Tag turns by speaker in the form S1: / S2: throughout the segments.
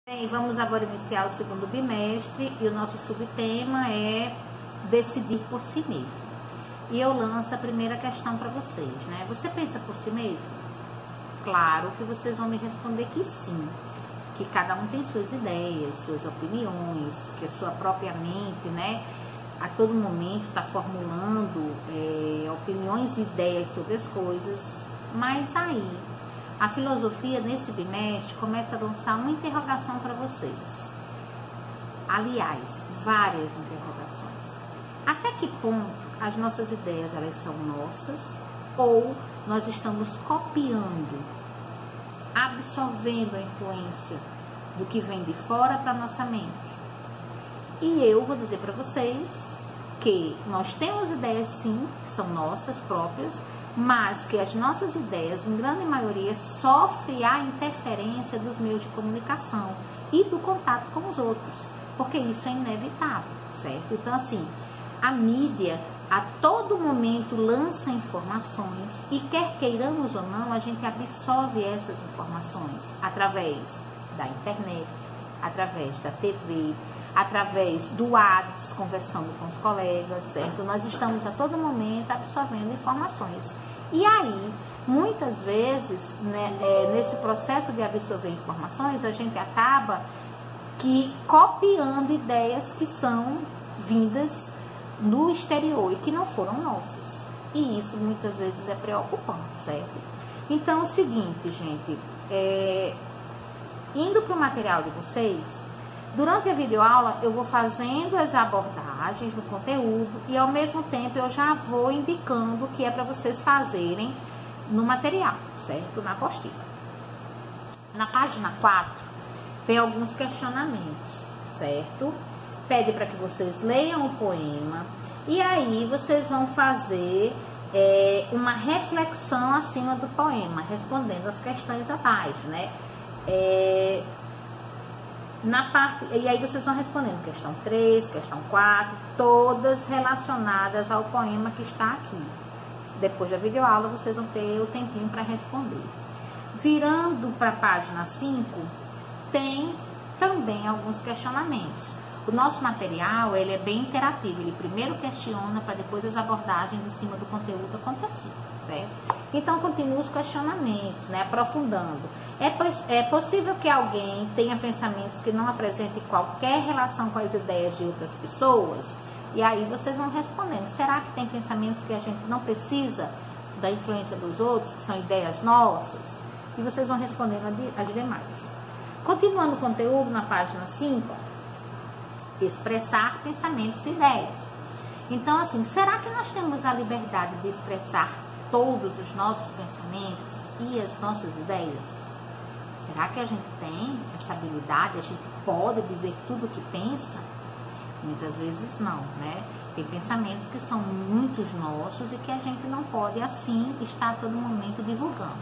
S1: Bem, vamos agora iniciar o segundo bimestre e o nosso subtema é decidir por si mesmo. E eu lanço a primeira questão para vocês, né? Você pensa por si mesmo? Claro que vocês vão me responder que sim, que cada um tem suas ideias, suas opiniões, que a sua própria mente, né, a todo momento está formulando opiniões e ideias sobre as coisas, mas aí a filosofia nesse bimestre começa a lançar uma interrogação para vocês. Aliás, várias interrogações. Até que ponto as nossas ideias elas são nossas ou nós estamos copiando, absorvendo a influência do que vem de fora para nossa mente? E eu vou dizer para vocês que nós temos ideias sim, que são nossas próprias, mas que as nossas ideias, em grande maioria, sofrem a interferência dos meios de comunicação e do contato com os outros, porque isso é inevitável, certo? Então, assim, a mídia a todo momento lança informações e quer queiramos ou não, a gente absorve essas informações através da internet, através da TV, através do WhatsApp, conversando com os colegas, certo? Nós estamos a todo momento absorvendo informações. E aí, muitas vezes, né, nesse processo de absorver informações, a gente acaba copiando ideias que são vindas no exterior e que não foram nossas. E isso muitas vezes é preocupante, certo? Então, é o seguinte, gente, indo para o material de vocês, durante a videoaula eu vou fazendo as abordagens do conteúdo e ao mesmo tempo eu já vou indicando o que é para vocês fazerem no material, certo? Na apostila. Na página 4 tem alguns questionamentos, certo? Pede para que vocês leiam o poema e aí vocês vão fazer uma reflexão acima do poema, respondendo as questões abaixo, né? E aí vocês vão respondendo questão 3, questão 4, todas relacionadas ao poema que está aqui. Depois da videoaula vocês vão ter o tempinho para responder. Virando para a página 5, tem também alguns questionamentos. O nosso material, ele é bem interativo, ele primeiro questiona para depois as abordagens em cima do conteúdo acontecer, certo? Então, continua os questionamentos, né, aprofundando. É possível que alguém tenha pensamentos que não apresentem qualquer relação com as ideias de outras pessoas? E aí vocês vão respondendo, será que tem pensamentos que a gente não precisa da influência dos outros, que são ideias nossas? E vocês vão respondendo as demais. Continuando o conteúdo na página 5, expressar pensamentos e ideias. Então, assim, será que nós temos a liberdade de expressar todos os nossos pensamentos e as nossas ideias? Será que a gente tem essa habilidade? A gente pode dizer tudo o que pensa? Muitas vezes não, né? Tem pensamentos que são muitos nossos e que a gente não pode, assim, estar a todo momento divulgando.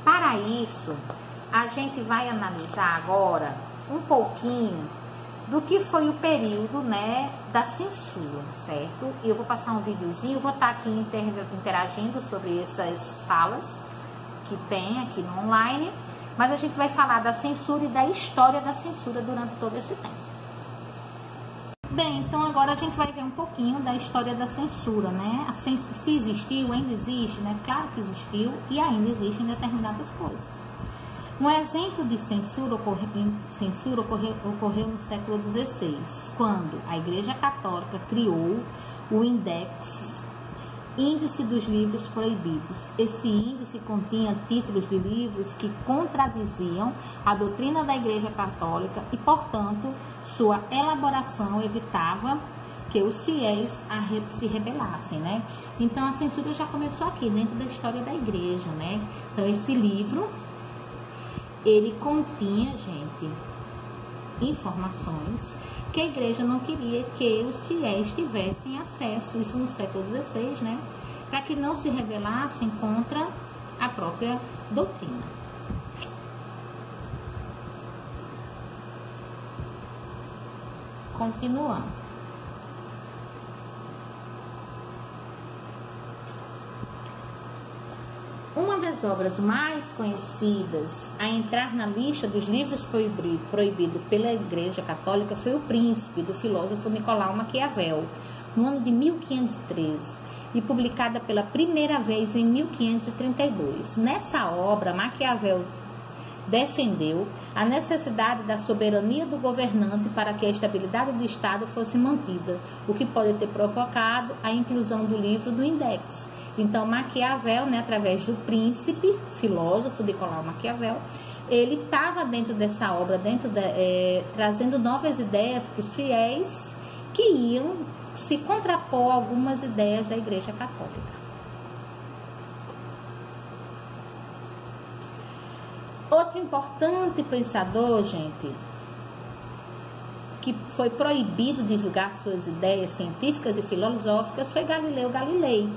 S1: Para isso, a gente vai analisar agora um pouquinho do que foi o período, né, da censura, certo? Eu vou passar um videozinho, vou estar aqui interagindo sobre essas falas que tem aqui no online, mas a gente vai falar da censura e da história da censura durante todo esse tempo. Bem, então agora a gente vai ver um pouquinho da história da censura, né? Se existiu, ainda existe, né? Claro que existiu e ainda existem determinadas coisas. Um exemplo de censura ocorreu no século XVI, quando a Igreja Católica criou o Índice dos Livros Proibidos. Esse índice continha títulos de livros que contradiziam a doutrina da Igreja Católica e, portanto, sua elaboração evitava que os fiéis se rebelassem, né? Então, a censura já começou aqui, dentro da história da Igreja, né? Então, esse livro, ele continha, gente, informações que a igreja não queria que os fiéis tivessem acesso, isso no século XVI, né? Para que não se rebelassem contra a própria doutrina. Continuando. das obras mais conhecidas a entrar na lista dos livros proibidos pela Igreja Católica foi O Príncipe, do filósofo Nicolau Maquiavel, no ano de 1513, e publicada pela primeira vez em 1532. Nessa obra, Maquiavel defendeu a necessidade da soberania do governante para que a estabilidade do Estado fosse mantida, o que pode ter provocado a inclusão do livro do Index. Então, Maquiavel, através do Príncipe, filósofo Nicolau Maquiavel, ele estava dentro dessa obra, trazendo novas ideias para os fiéis que iam se contrapor a algumas ideias da Igreja Católica. Outro importante pensador, gente, que foi proibido divulgar suas ideias científicas e filosóficas foi Galileu Galilei,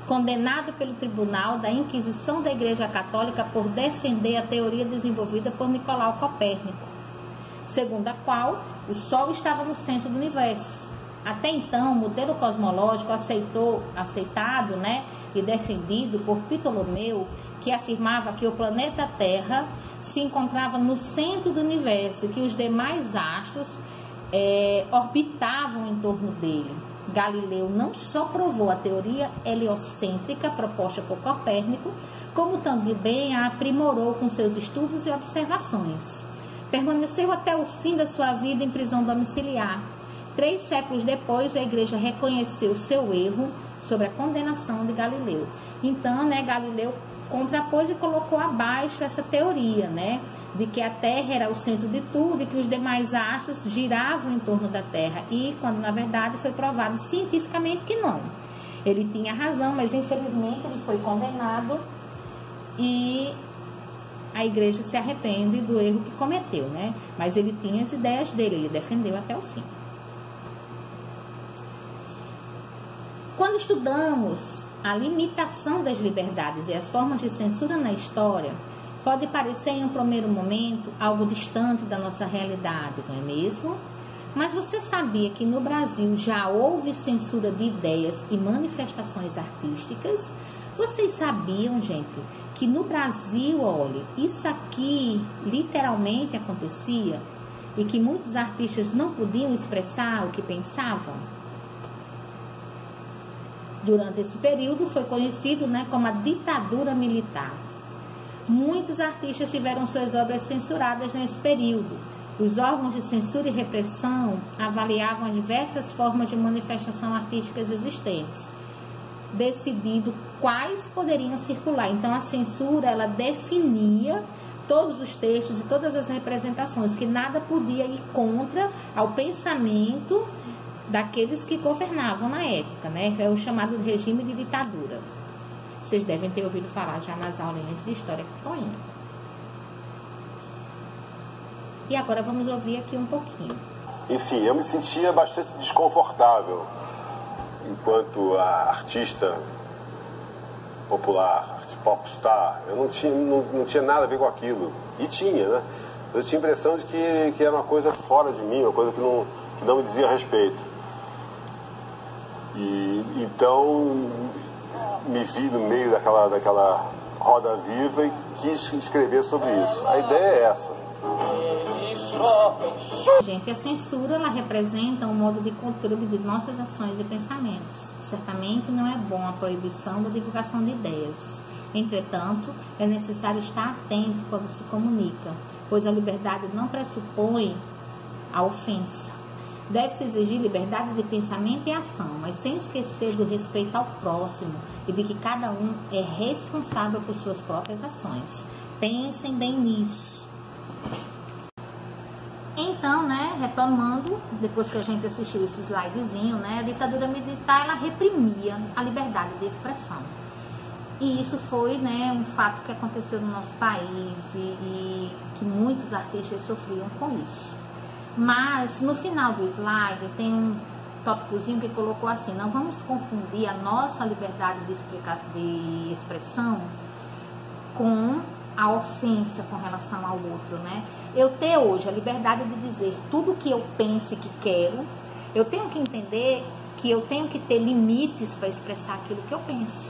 S1: condenado pelo Tribunal da Inquisição da Igreja Católica por defender a teoria desenvolvida por Nicolau Copérnico, segundo a qual o Sol estava no centro do universo. Até então, o modelo cosmológico aceitado e defendido por Ptolomeu, que afirmava que o planeta Terra se encontrava no centro do universo e que os demais astros orbitavam em torno dele. Galileu não só provou a teoria heliocêntrica proposta por Copérnico, como também a aprimorou com seus estudos e observações. Permaneceu até o fim da sua vida em prisão domiciliar. 3 séculos depois, a Igreja reconheceu seu erro sobre a condenação de Galileu. Então, Galileu contrapôs e colocou abaixo essa teoria, de que a Terra era o centro de tudo e que os demais astros giravam em torno da Terra, e quando na verdade foi provado cientificamente que não. Ele tinha razão, mas infelizmente ele foi condenado e a Igreja se arrepende do erro que cometeu, Mas ele tinha as ideias dele, ele defendeu até o fim. Quando estudamos a limitação das liberdades e as formas de censura na história, pode parecer em um primeiro momento algo distante da nossa realidade, não é mesmo? Mas você sabia que no Brasil já houve censura de ideias e manifestações artísticas? Vocês sabiam, gente, que no Brasil, olha, isso aqui literalmente acontecia e que muitos artistas não podiam expressar o que pensavam? Durante esse período foi conhecido como a ditadura militar. Muitos artistas tiveram suas obras censuradas nesse período. Os órgãos de censura e repressão avaliavam as diversas formas de manifestação artísticas existentes, decidindo quais poderiam circular. Então a censura, ela definia todos os textos e todas as representações, que nada podia ir contra ao pensamento daqueles que governavam na época, É o chamado regime de ditadura. Vocês devem ter ouvido falar já nas aulinhas de História que estão indo. E agora vamos ouvir aqui um pouquinho.
S2: Enfim, eu me sentia bastante desconfortável enquanto artista popular, popstar. Eu não tinha nada a ver com aquilo. E tinha, Eu tinha a impressão de que era uma coisa fora de mim, uma coisa que não me dizia respeito. E então me vi no meio daquela roda viva e quis escrever sobre isso. A ideia é essa.
S1: Gente, a censura, ela representa um modo de controle de nossas ações e pensamentos. Certamente não é bom a proibição da divulgação de ideias. Entretanto, é necessário estar atento quando se comunica, pois a liberdade não pressupõe a ofensa. Deve-se exigir liberdade de pensamento e ação, mas sem esquecer do respeito ao próximo e de que cada um é responsável por suas próprias ações. Pensem bem nisso. Então, retomando, depois que a gente assistiu esse slidezinho, a ditadura militar, ela reprimia a liberdade de expressão. E isso foi, um fato que aconteceu no nosso país e que muitos artistas sofriam com isso. Mas no final do slide tem um tópicozinho que colocou assim: não vamos confundir a nossa liberdade de expressão com a ofensa com relação ao outro, Eu ter hoje a liberdade de dizer tudo o que eu penso e que quero, eu tenho que entender que eu tenho que ter limites para expressar aquilo que eu penso.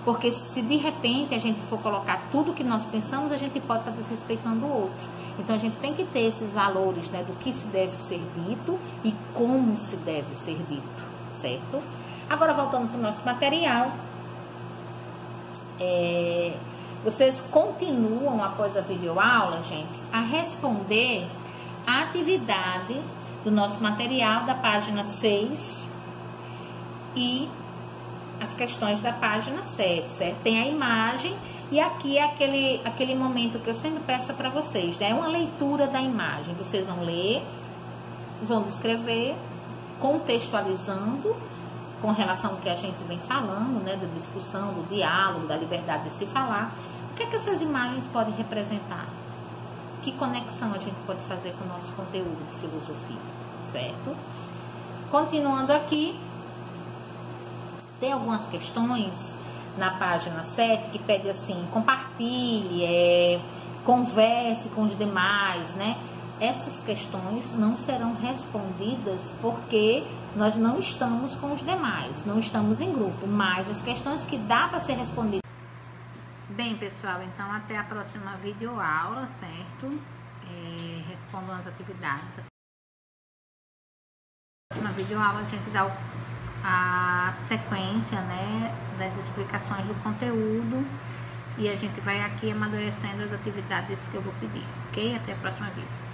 S1: Porque se de repente a gente for colocar tudo que nós pensamos, a gente pode estar desrespeitando o outro. Então a gente tem que ter esses valores, né, do que se deve ser dito e como se deve ser dito, certo? Agora voltando para o nosso material, vocês continuam após a videoaula, gente, a responder a atividade do nosso material da página 6 e as questões da página 7, certo? Tem a imagem e aqui é aquele momento que eu sempre peço para vocês, né? É uma leitura da imagem. Vocês vão ler, vão descrever, contextualizando com relação ao que a gente vem falando, né? Da discussão, do diálogo, da liberdade de se falar. O que é que essas imagens podem representar? Que conexão a gente pode fazer com o nosso conteúdo de filosofia, certo? Continuando aqui, tem algumas questões na página 7 que pede assim, compartilhe, converse com os demais, né? Essas questões não serão respondidas porque nós não estamos com os demais, não estamos em grupo, mas as questões que dá para ser respondidas. Bem, pessoal, então até a próxima videoaula, certo? Respondam as atividades. Na próxima videoaula a gente dá a sequência, né, das explicações do conteúdo e a gente vai aqui amadurecendo as atividades que eu vou pedir, ok? Até a próxima vídeo.